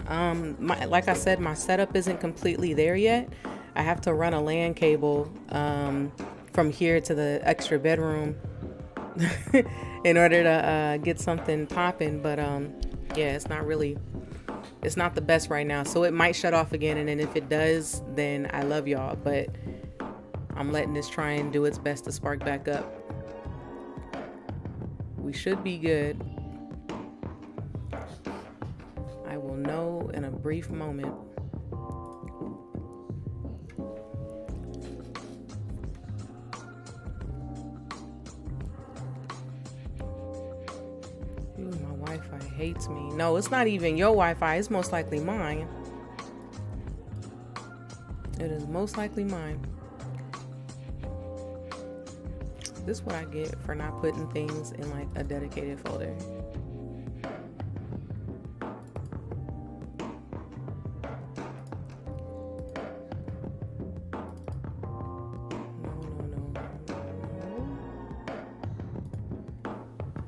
Like I said, my setup isn't completely there yet. I have to run a LAN cable from here to the extra bedroom in order to get something popping. But yeah, it's not the best right now. So it might shut off again, and then if it does, then I love y'all. But I'm letting this try and do its best to spark back up. We should be good. I will know in a brief moment. Ooh, my Wi-Fi hates me. No, it's not even your Wi-Fi. It's most likely mine. It is most likely mine. This is what I get for not putting things in like a dedicated folder.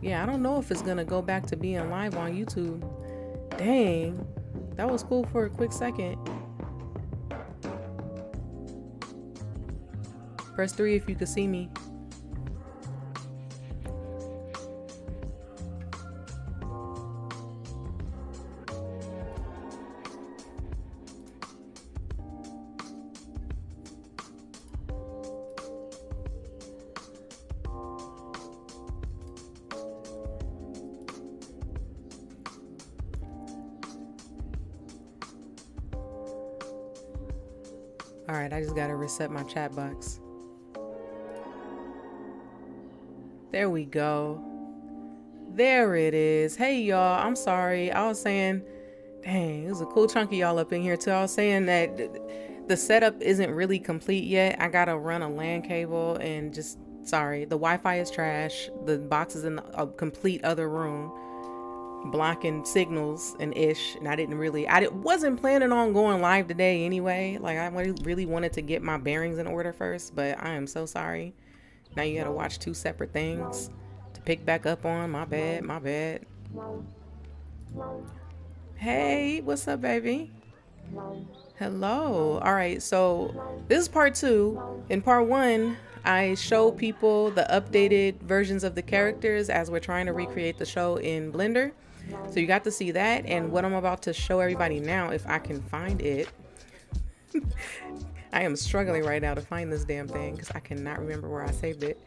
Yeah, I don't know if it's gonna go back to being live on YouTube. Dang, that was cool for a quick second. Press 3 if you could see me. All right, I just gotta reset my chat box. There we go. There it is. Hey y'all, I'm sorry. I was saying, dang, there's a cool chunk of y'all up in here too. I was saying that the setup isn't really complete yet. I gotta run a LAN cable and just, sorry, the Wi-Fi is trash. The box is in a complete other room, blocking signals and ish. And I wasn't planning on going live today anyway. Like I really wanted to get my bearings in order first, but I am so sorry. Now you gotta watch two separate things to pick back up on. My bad. Hey, what's up, baby? Hello. All right, so this is part 2. In part 1, I show people the updated versions of the characters as we're trying to recreate the show in Blender. So you got to see that, and what I'm about to show everybody now, if I can find it. I am struggling right now to find this damn thing because I cannot remember where I saved it.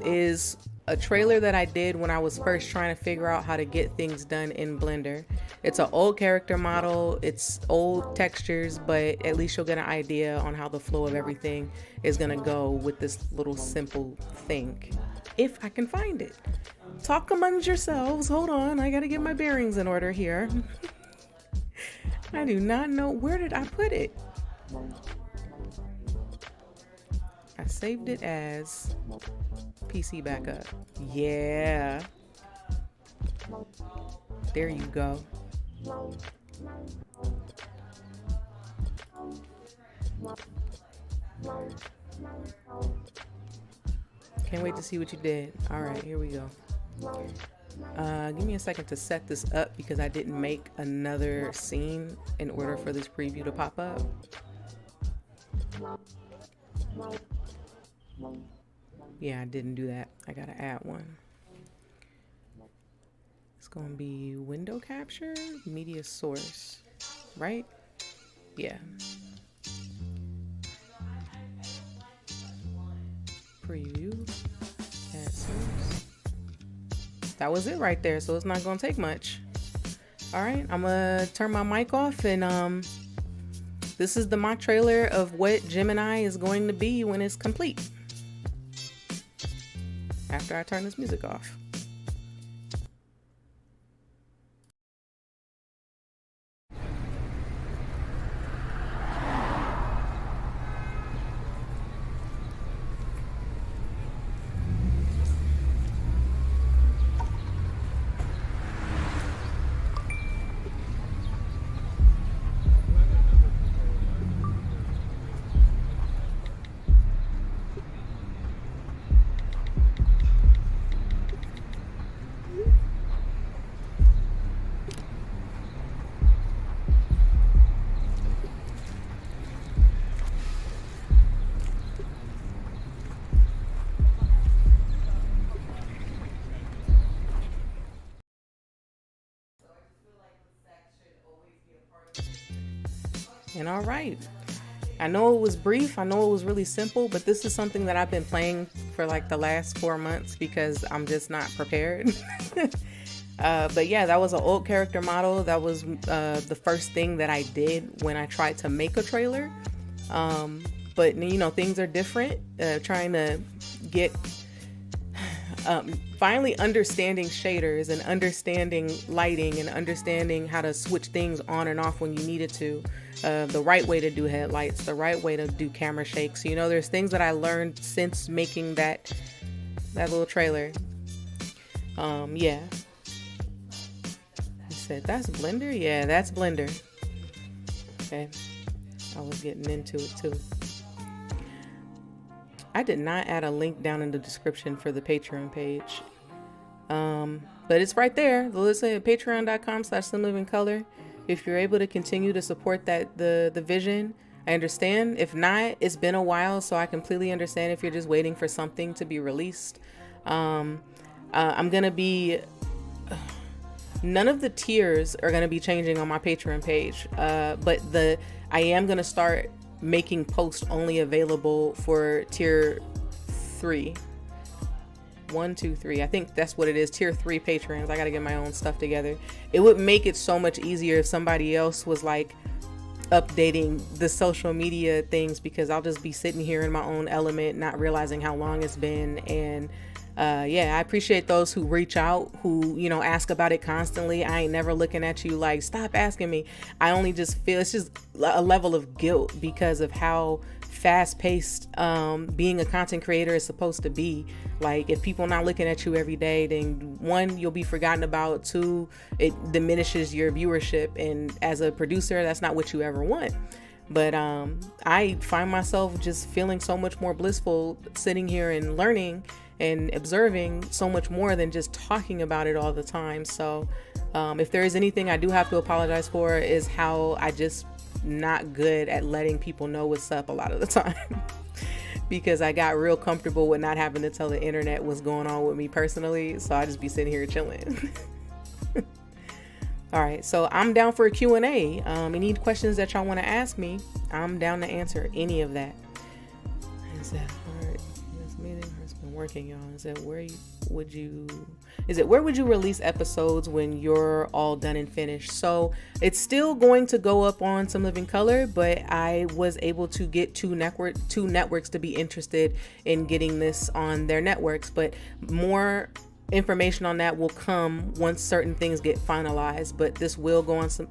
Is a trailer that I did when I was first trying to figure out how to get things done in Blender. It's an old character model, it's old textures, but at least you'll get an idea on how the flow of everything is gonna go with this little simple thing. If I can find it. Talk amongst yourselves. Hold on, I gotta get my bearings in order here. I do not know, where did I put it? I saved it as PC backup. Yeah. There you go. Can't wait to see what you did. All right, here we go. Give me a second to set this up because I didn't make another scene in order for this preview to pop up. Yeah, I didn't do that. I gotta add one. It's gonna be window capture, media source, right? Yeah. Preview, add source. That was it right there, so it's not gonna take much. All right, I'm gonna turn my mic off, and this is the mock trailer of what Gemini is going to be when it's complete. After I turn this music off. And all right. I know it was brief. I know it was really simple, but this is something that I've been playing for like the last 4 months because I'm just not prepared. But yeah, that was an old character model. That was the first thing that I did when I tried to make a trailer. But you know, things are different. Trying to get finally understanding shaders and understanding lighting and understanding how to switch things on and off when you needed to. The right way to do headlights, the right way to do camera shakes. You know, there's things that I learned since making that little trailer. Yeah. He said, that's Blender? Yeah, that's Blender. Okay. I was getting into it too. I did not add a link down in the description for the Patreon page. But it's right there. Listen at patreon.com/SlimLivingColor. If you're able to continue to support the vision, I understand. If not, it's been a while, so I completely understand if you're just waiting for something to be released. I'm gonna be none of the tiers are gonna be changing on my Patreon page, but I am gonna start making posts only available for tier 3. 1, 2, 3. I think that's what it is. Tier 3 patrons. I gotta get my own stuff together. It would make it so much easier if somebody else was like updating the social media things, because I'll just be sitting here in my own element, not realizing how long it's been. And yeah, I appreciate those who reach out, who, you know, ask about it constantly. I ain't never looking at you like, stop asking me. I only just feel it's just a level of guilt because of how fast-paced being a content creator is supposed to be. Like, if people not looking at you every day, then 1, you'll be forgotten about. 2, it diminishes your viewership, and as a producer, that's not what you ever want. But I find myself just feeling so much more blissful sitting here and learning and observing so much more than just talking about it all the time. So if there is anything I do have to apologize for, is how I just not good at letting people know what's up a lot of the time. Because I got real comfortable with not having to tell the internet what's going on with me personally, so I just be sitting here chilling. All right, so I'm down for a Q&A. Any questions that y'all want to ask me, I'm down to answer any of that. Is that hard? This meeting has been working, y'all. Is that where would you release episodes when you're all done and finished? So it's still going to go up on Some Living Color, but I was able to get two networks to be interested in getting this on their networks. But more information on that will come once certain things get finalized. But this will go on some.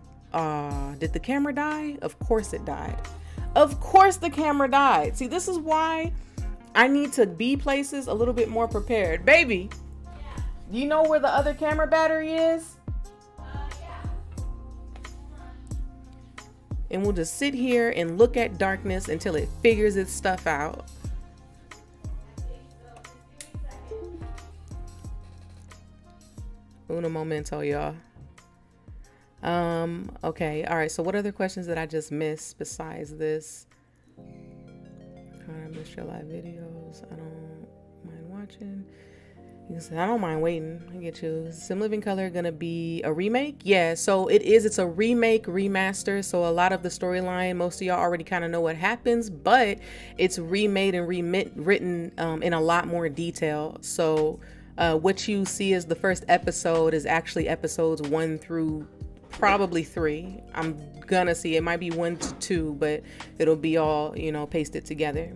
Did the camera die? Of course it died. Of course the camera died. See, this is why I need to be places a little bit more prepared. Baby, do you know where the other camera battery is? And we'll just sit here and look at darkness until it figures its stuff out. Uno momento, y'all. Okay, all right, so what other questions did I just miss besides this? I miss your live videos. I don't mind watching. You said, I don't mind waiting. I get you. Some Living Color gonna be a remake? Yeah, so it is. It's a remake, remaster. So a lot of the storyline, most of y'all already kind of know what happens, but it's remade and written in a lot more detail. So what you see as the first episode is actually episodes 1 through probably 3. I'm gonna see. It might be 1 to 2, but it'll be all, you know, pasted together.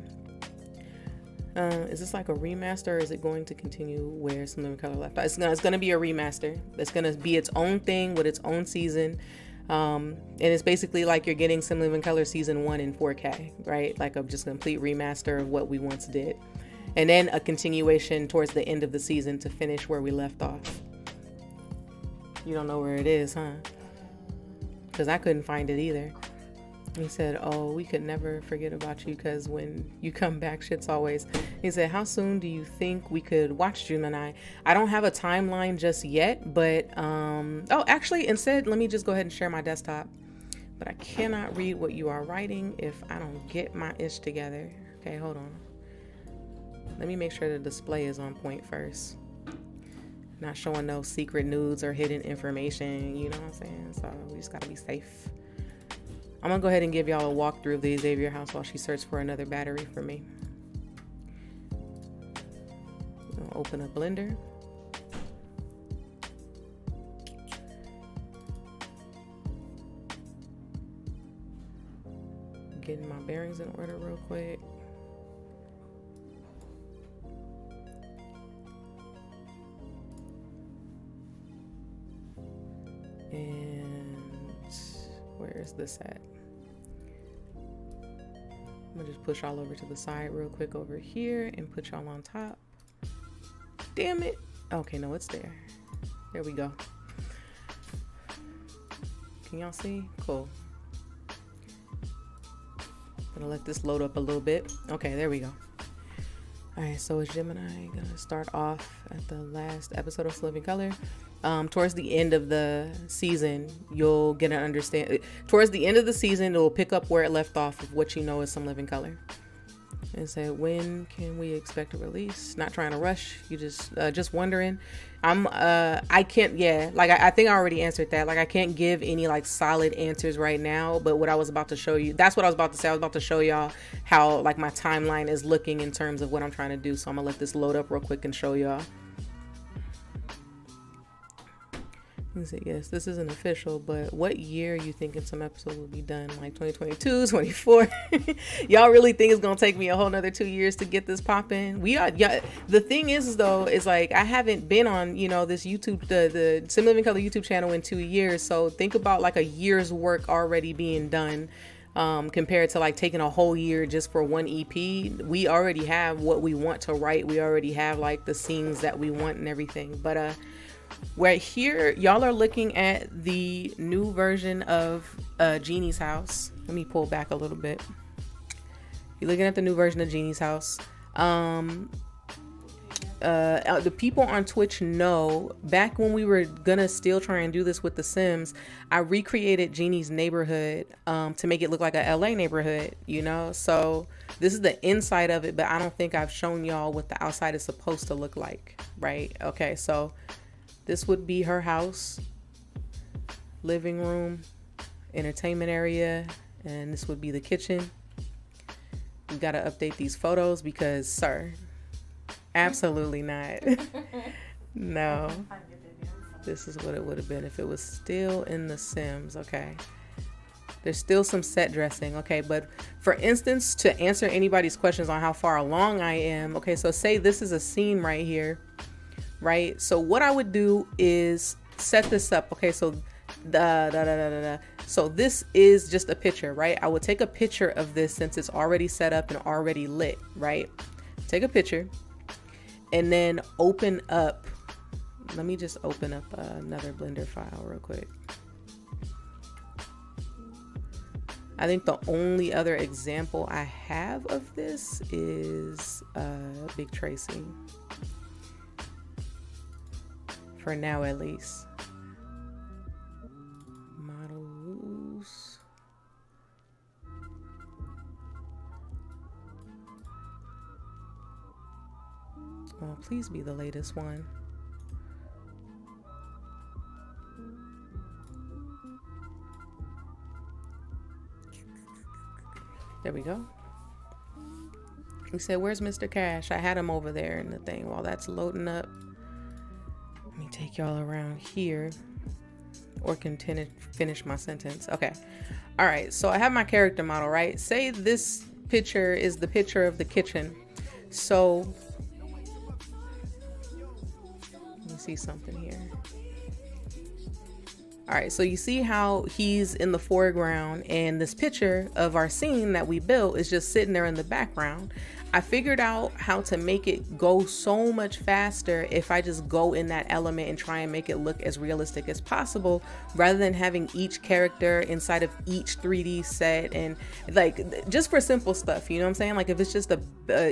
Is this like a remaster, or is it going to continue where Some Living Color left off? It's gonna be a remaster. It's gonna be its own thing with its own season. And it's basically like you're getting Some Living Color season 1 in 4K, right? Like just a complete remaster of what we once did. And then a continuation towards the end of the season to finish where we left off. You don't know where it is, huh? Because I couldn't find it either. He said, oh, we could never forget about you, because when you come back, shit's always. He said, how soon do you think we could watch June and I don't have a timeline just yet, but oh, actually, instead, let me just go ahead and share my desktop. But I cannot read what you are writing if I don't get my ish together. Okay, hold on. Let me make sure the display is on point first. Not showing no secret nudes or hidden information, you know what I'm saying? So we just gotta be safe. I'm gonna go ahead and give y'all a walkthrough of the Xavier house while she searches for another battery for me. I'll open up Blender. Getting my bearings in order real quick. And where is this at? I'm gonna just push all over to the side real quick over here and put y'all on top. Damn it. Okay, no, it's there. There we go. Can y'all see? Cool. Gonna let this load up a little bit. Okay, there we go. All right, so is Gemini gonna start off at the last episode of Living Color? Towards the end of the season, you'll get an understand. Towards the end of the season, it will pick up where it left off of what you know is Some Living Color. And say, when can we expect a release? Not trying to rush. You just wondering. I can't. Yeah, like I think I already answered that. Like I can't give any like solid answers right now. But what I was about to show you, that's what I was about to say. I was about to show y'all how like my timeline is looking in terms of what I'm trying to do. So I'm gonna let this load up real quick and show y'all. Yes, this isn't official, but what year are you thinking some episode will be done? Like 2022, 24? Y'all really think it's gonna take me a whole nother 2 years to get this popping? Yeah. The thing is though, is like I haven't been on, you know, this YouTube, the Sim Living Color YouTube channel in 2 years. So think about like a year's work already being done. Compared to like taking a whole year just for one EP. We already have what we want to write. We already have like the scenes that we want and everything. But right here, y'all are looking at the new version of Jeannie's house. Let me pull back a little bit. You're looking at the new version of Jeannie's house. The people on Twitch know back when we were gonna still try and do this with The Sims, I recreated Jeannie's neighborhood to make it look like a LA neighborhood, you know? So this is the inside of it, but I don't think I've shown y'all what the outside is supposed to look like, right? Okay, so this would be her house, living room, entertainment area, and this would be the kitchen. We gotta update these photos because, sir, absolutely not. No. This is what it would have been if it was still in The Sims, okay? There's still some set dressing, okay? But for instance, to answer anybody's questions on how far along I am, okay, so say this is a scene right here, right? So what I would do is set this up, okay? So so this is just a picture, right? I would take a picture of this since it's already set up and already lit, right? Take a picture and then open up. Let me just open up another Blender file real quick. I think the only other example I have of this is Big Tracy. For now, at least. Models. Oh, please be the latest one. There we go. He said, where's Mr. Cash? I had him over there in the thing. While that's loading up, let me take y'all around here, or continue finish my sentence. Okay. All right. So I have my character model, right? Say this picture is the picture of the kitchen. So let me see something here. All right, so you see how he's in the foreground and this picture of our scene that we built is just sitting there in the background. I figured out how to make it go so much faster if I just go in that element and try and make it look as realistic as possible, rather than having each character inside of each 3D set, and like just for simple stuff, you know what I'm saying? Like if it's just a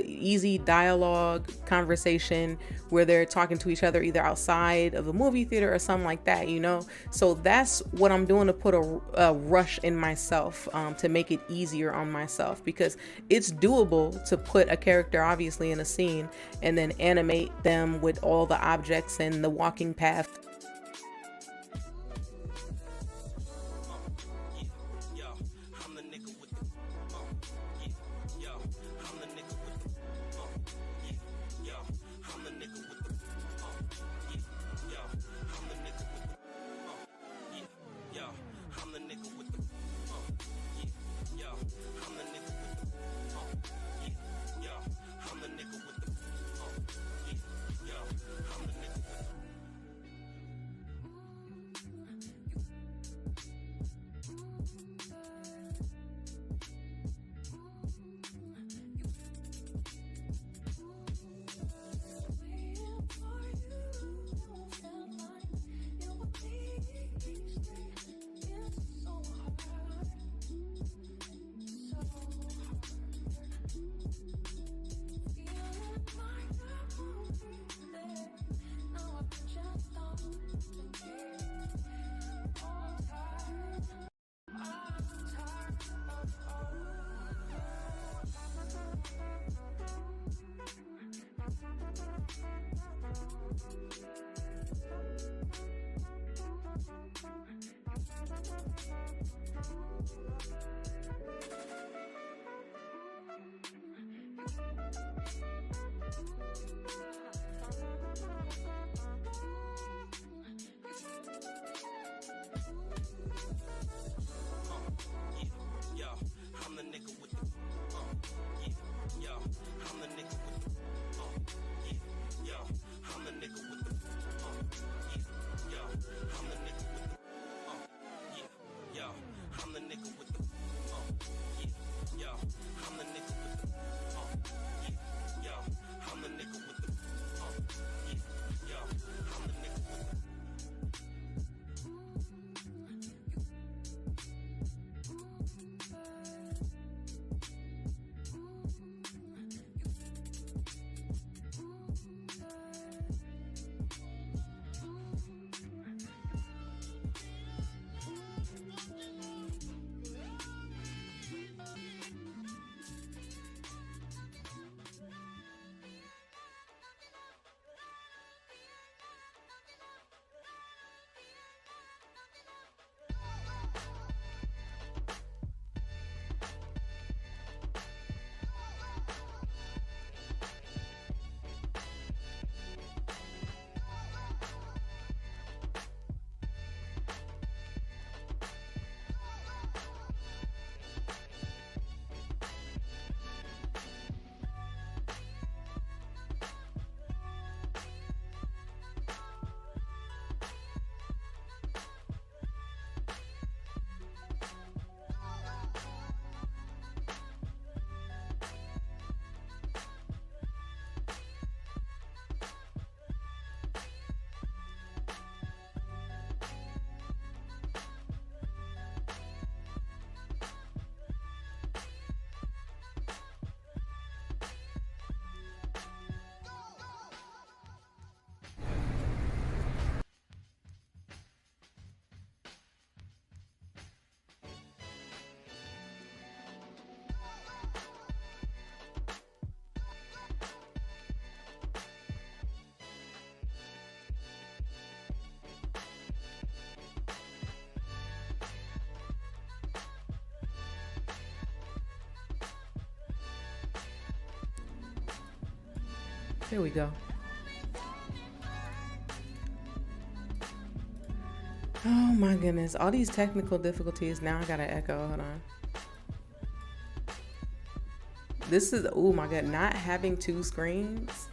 easy dialogue conversation where they're talking to each other either outside of a movie theater or something like that, you know? So that's what I'm doing to put a rush in myself, to make it easier on myself, because it's doable to put a character obviously in a scene and then animate them with all the objects and the walking path. There we go. Oh my goodness. All these technical difficulties. Now I gotta echo. Hold on. This is, oh my God, not having two screens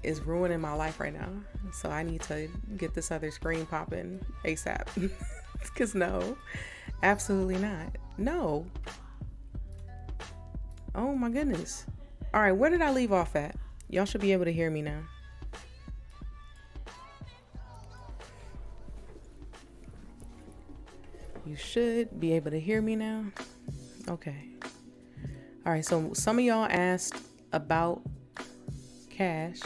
is ruining my life right now. So I need to get this other screen popping ASAP. Because no, absolutely not. No. Oh my goodness. All right, where did I leave off at? Y'all should be able to hear me now. You should be able to hear me now. Okay. All right, so some of y'all asked about Cash.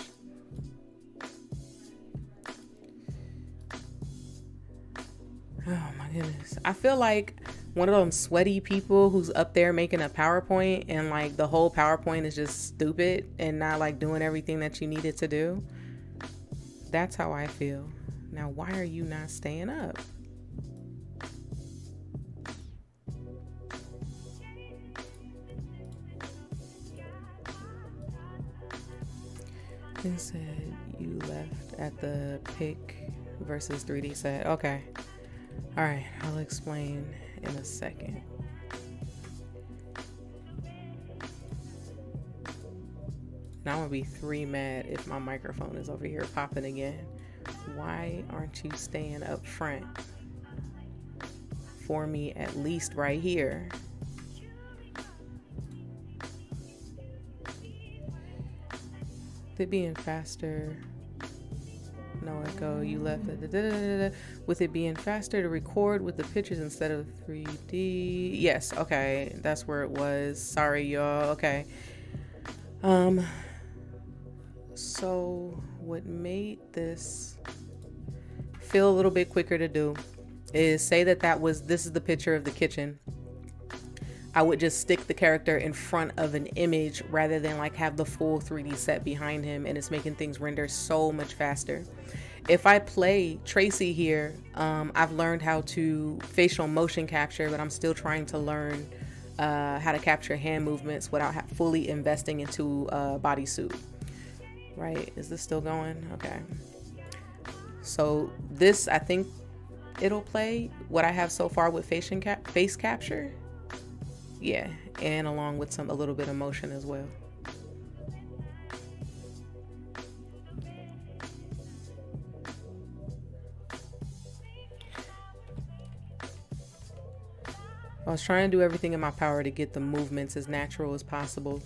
Oh my goodness. I feel like one of them sweaty people who's up there making a PowerPoint and like the whole PowerPoint is just stupid and not like doing everything that you needed to do. That's how I feel. Now, why are you not staying up? It said you left at the pick versus 3D set. Okay. All right, I'll explain in a second. Now I'm gonna be mad if my microphone is over here popping again. Why aren't you staying up front for me, at least right here? It being faster. No echo. You left it. With it being faster to record with the pictures instead of 3D. Yes. Okay. That's where it was. Sorry, y'all. Okay. So what made this feel a little bit quicker to do is say that this is the picture of the kitchen. I would just stick the character in front of an image rather than like have the full 3D set behind him, and it's making things render so much faster. If I play Tracy here, I've learned how to facial motion capture, but I'm still trying to learn how to capture hand movements without fully investing into a bodysuit. Right, is this still going? Okay. So this, I think it'll play what I have so far with face capture. Yeah, and along with a little bit of motion as well. I was trying to do everything in my power to get the movements as natural as possible.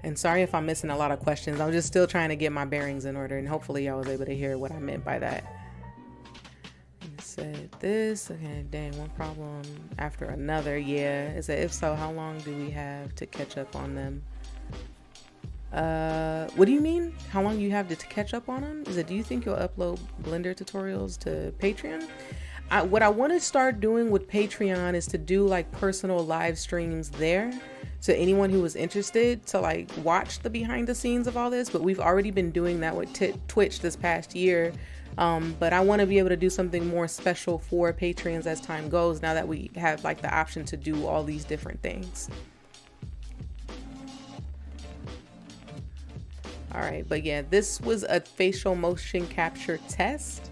And sorry if I'm missing a lot of questions. I'm just still trying to get my bearings in order, and hopefully y'all was able to hear what I meant by that. It said this. Okay, dang, one problem after another. Yeah, it said, if so, how long do we have to catch up on them? What do you mean? How long you have to catch up on them? Is it, do you think you'll upload Blender tutorials to Patreon? What I want to start doing with Patreon is to do like personal live streams there. So anyone who was interested to like watch the behind the scenes of all this, but we've already been doing that with Twitch this past year. But I want to be able to do something more special for Patreons as time goes, now that we have like the option to do all these different things. All right, but yeah, this was a facial motion capture test.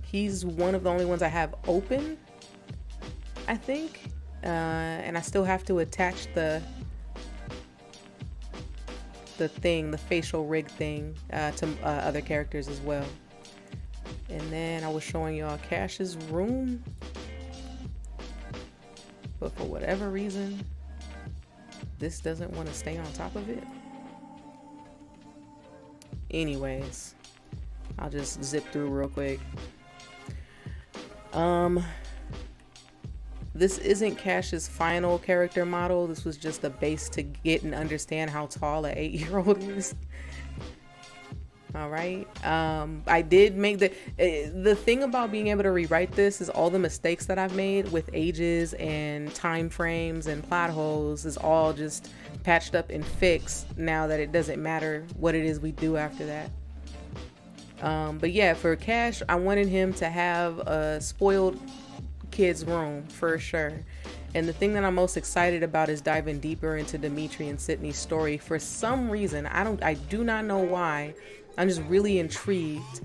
He's one of the only ones I have open, I think. And I still have to attach the facial rig thing to other characters as well. And then I was showing y'all Cash's room, but for whatever reason, this doesn't want to stay on top of it. Anyways, I'll just zip through real quick. This isn't Cash's final character model. This was just a base to get and understand how tall an 8-year-old is. All right. I did make the thing about being able to rewrite this is all the mistakes that I've made with ages and time frames and plot holes is all just patched up and fixed now that it doesn't matter what it is we do after that. But yeah, for Cash, I wanted him to have a spoiled kid's room for sure. And the thing that I'm most excited about is diving deeper into Dimitri and Sydney's story. For some reason, I do not know why. I'm just really intrigued,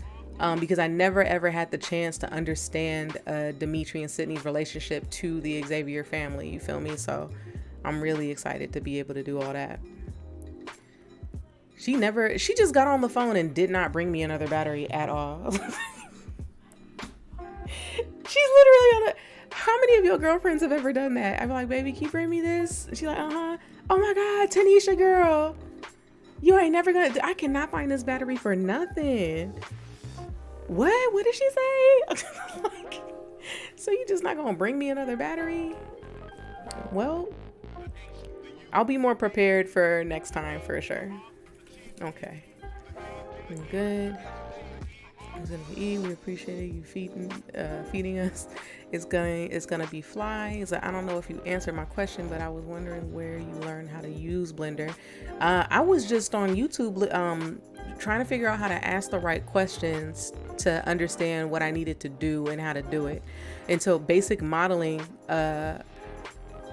because I never ever had the chance to understand Dimitri and Sydney's relationship to the Xavier family. You feel me? So I'm really excited to be able to do all that. She just got on the phone and did not bring me another battery at all. She's literally on the. How many of your girlfriends have ever done that? I'm like, baby, can you bring me this? And she's like, uh-huh. Oh my God, Tanisha girl. You ain't never gonna, I cannot find this battery for nothing. What did she say? Like, so you just not gonna bring me another battery? Well, I'll be more prepared for next time for sure. Okay, good. We appreciate you feeding us. It's gonna be fly. It's like, I don't know if you answered my question, but I was wondering where you learned how to use Blender. I was just on YouTube trying to figure out how to ask the right questions to understand what I needed to do and how to do it. And so basic modeling,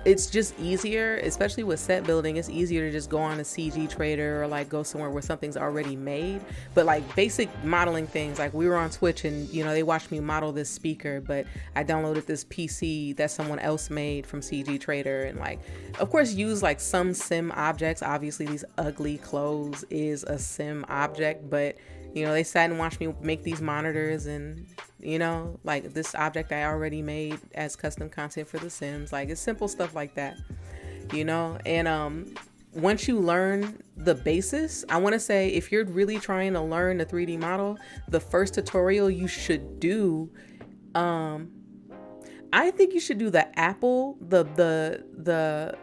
it's just easier, especially with set building. It's easier to just go on a CG Trader or like go somewhere where something's already made. But like basic modeling things, like we were on Twitch and they watched me model this speaker, but I downloaded this PC that someone else made from CG Trader, and like of course use like some sim objects. Obviously these ugly clothes is a sim object, but they sat and watched me make these monitors, and like this object I already made as custom content for The Sims. Like it's simple stuff like that, and once you learn the basis, I want to say if you're really trying to learn the 3D model, the first tutorial you should do, I think you should do the apple, the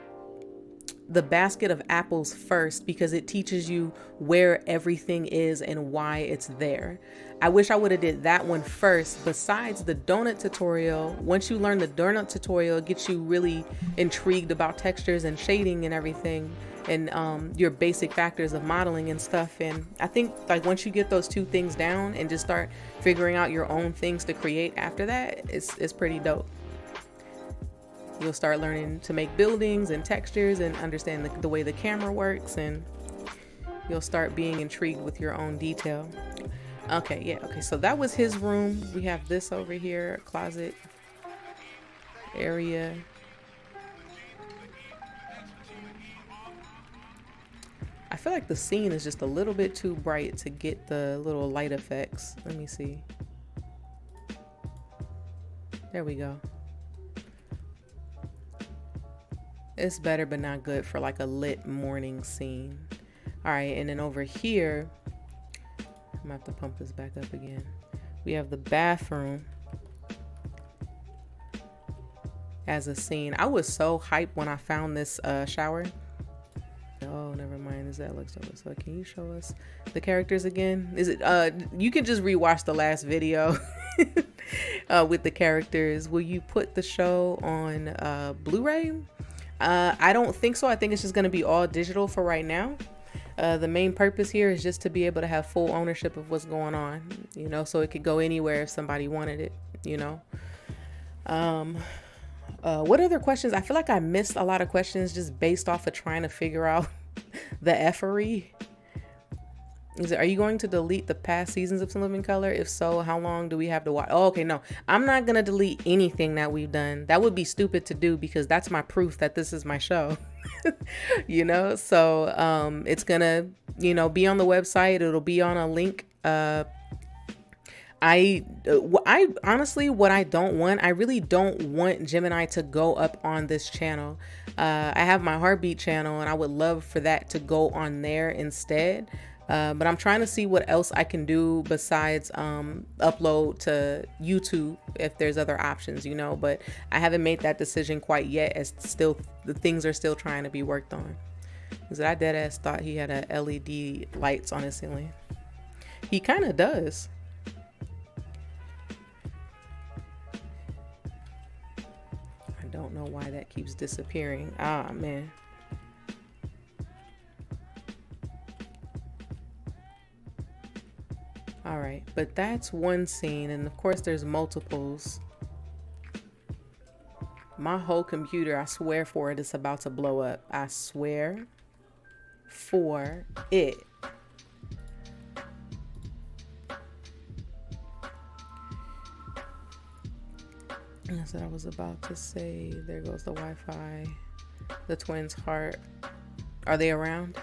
basket of apples first, because it teaches you where everything is and why it's there. I wish I would have did that one first besides the donut tutorial. Once you learn the donut tutorial, it gets you really intrigued about textures and shading and everything, and your basic factors of modeling and stuff. And I think like once you get those two things down and just start figuring out your own things to create after that, it's pretty dope. You'll start learning to make buildings and textures and understand the way the camera works, and you'll start being intrigued with your own detail. Okay, so that was his room. We have this over here, closet area. I feel like the scene is just a little bit too bright to get the little light effects. Let me see. There we go. It's better but not good for like a lit morning scene. All right, and then over here, I'm gonna have to pump this back up again. We have the bathroom as a scene. I was so hyped when I found this shower. Oh, never mind. Is that looks over? So can you show us the characters again? Is it you can just rewatch the last video with the characters. Will you put the show on Blu-ray? I don't think so. I think it's just going to be all digital for right now. The main purpose here is just to be able to have full ownership of what's going on, so it could go anywhere if somebody wanted it, What other questions? I feel like I missed a lot of questions just based off of trying to figure out the effery. Are you going to delete the past seasons of Some Living Color? If so, how long do we have to watch? Oh, okay, no. I'm not going to delete anything that we've done. That would be stupid to do because that's my proof that this is my show. So it's going to, be on the website. It'll be on a link. I honestly, what I don't want, I really don't want Gemini to go up on this channel. I have my Hartbeat channel and I would love for that to go on there instead. But I'm trying to see what else I can do besides upload to YouTube if there's other options, but I haven't made that decision quite yet, as still the things are still trying to be worked on. Because I dead ass thought he had a LED lights on his ceiling. He kind of does. I don't know why that keeps disappearing. Ah, man. All right, but that's one scene, and of course there's multiples. My whole computer, I swear for it, is about to blow up. I swear for it. That's what I was about to say. There goes the Wi-Fi. The twins' heart. Are they around?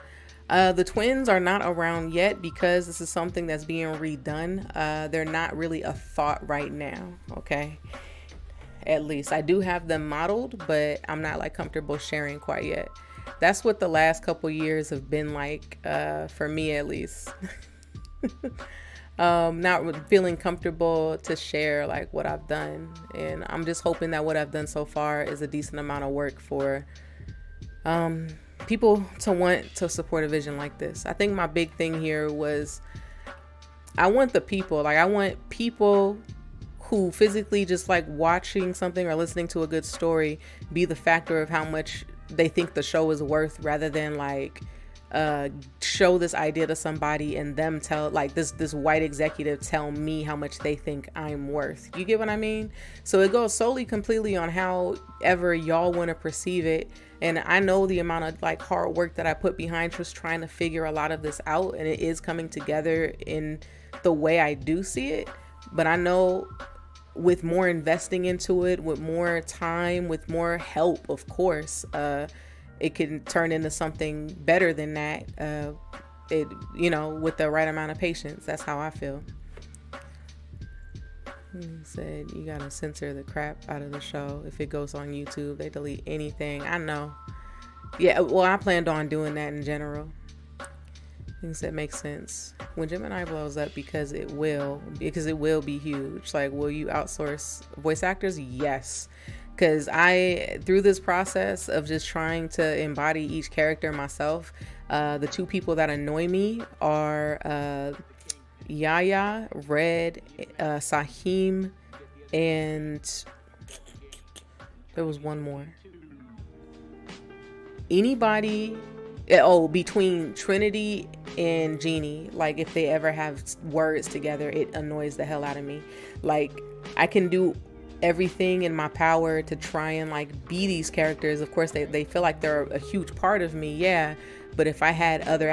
The twins are not around yet because this is something that's being redone. They're not really a thought right now, okay? At least I do have them modeled, but I'm not like comfortable sharing quite yet. That's what the last couple years have been like, for me at least. Not feeling comfortable to share like what I've done, and I'm just hoping that what I've done so far is a decent amount of work for people to want to support a vision like this. I think my big thing here was I want people who physically just like watching something or listening to a good story be the factor of how much they think the show is worth, rather than like show this idea to somebody and them tell like this white executive tell me how much they think I'm worth. You get what I mean? So it goes solely completely on however y'all want to perceive it. And I know the amount of like hard work that I put behind just trying to figure a lot of this out, and it is coming together in the way I do see it. But I know with more investing into it, with more time, with more help, of course, it can turn into something better than that. With the right amount of patience. That's how I feel. He said you gotta censor the crap out of the show. If it goes on YouTube, they delete anything. I know. Yeah, well, I planned on doing that in general. Things that make sense. When Gemini blows up, because it will be huge. Like, will you outsource voice actors? Yes. Because through this process of just trying to embody each character myself, the two people that annoy me are Yaya, Red, Sahim, and there was one more. Anybody, between Trinity and Jeannie, like if they ever have words together, it annoys the hell out of me. Like, I can do everything in my power to try and like be these characters. Of course, they feel like they're a huge part of me, yeah. But if I had other